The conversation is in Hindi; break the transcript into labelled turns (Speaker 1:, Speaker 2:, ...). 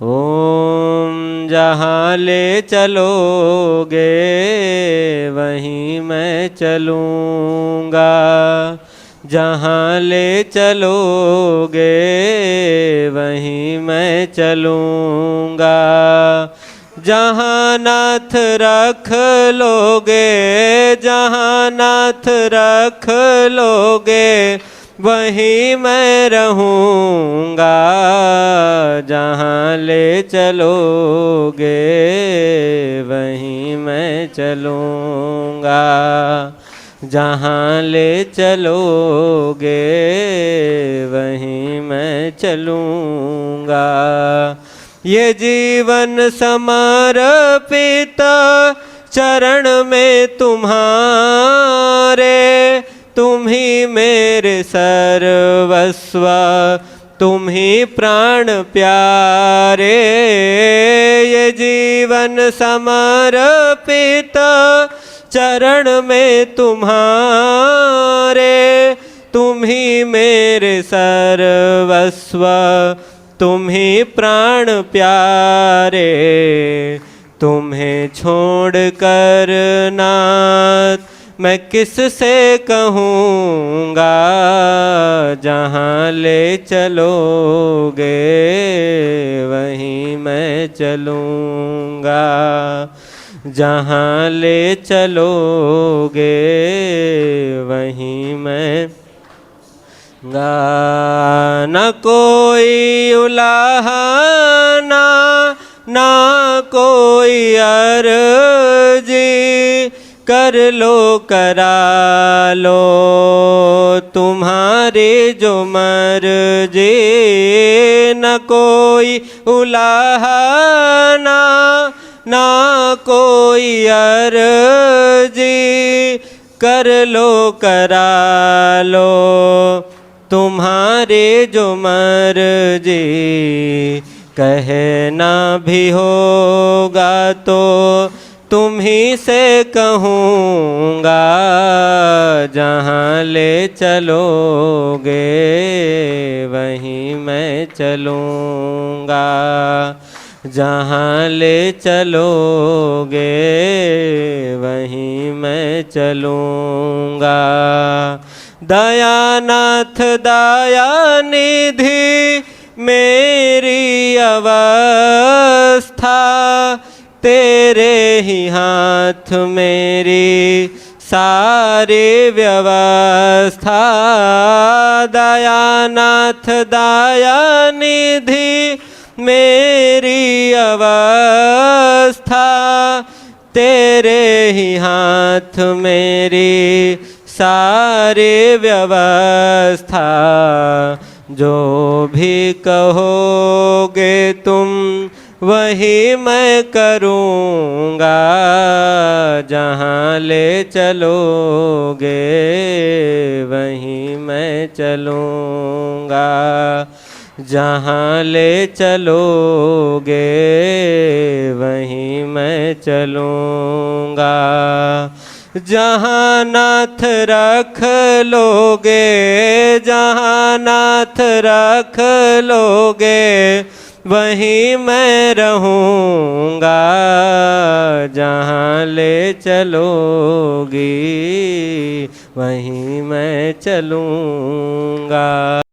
Speaker 1: ओम जहाँ ले चलोगे वहीं मैं चलूँगा, जहाँ ले चलोगे वहीं मैं चलूँगा। जहाँ नाथ रख लोगे, जहाँ नाथ रख लोगे वहीं मैं रहूँगा, जहाँ ले चलोगे वहीं मैं चलूँगा, जहाँ ले चलोगे वहीं मैं चलूँगा। ये जीवन समर्पित चरण में तुम्हारे, तुम ही मेरे सर्वस्व, तुम ही प्राण प्यारे। ये जीवन समर्पित चरण में तुम्हारे, तुम ही मेरे सर्वस्व, तुम ही प्राण प्यारे। तुम्हें छोड़ कर नाथ मैं किससे कहूँगा, जहाँ ले चलोगे वहीं मैं चलूँगा, जहाँ ले चलोगे वहीं मैं न कोई उलाहना ना कोई अर्जी, कर लो करा लो तुम्हारी जो मर्जी। न कोई उलाहना ना कोई अर्जी, कर लो करा लो तुम्हारे जो मर्जी। कहना भी होगा तो तुम ही से कहूँगा, जहाँ ले चलोगे वहीं मैं चलूँगा, जहाँ ले चलोगे वहीं मैं चलूँगा। दयानाथ दया निधि मेरी अवस्था, तेरे ही हाथ मेरी सारी व्यवस्था। दयानाथ दया निधि मेरी अवस्था, तेरे ही हाथ मेरी सारी व्यवस्था। जो भी कहोगे तुम वही मैं करूँगा, जहाँ ले चलोगे वहीं मैं चलूँगा, जहाँ ले चलोगे वहीं मैं चलूँगा। जहाँ नाथ रख लोगे, जहाँ नाथ रख लोगे वहीं मैं रहूँगा, जहाँ ले चलोगी वहीं मैं चलूँगा।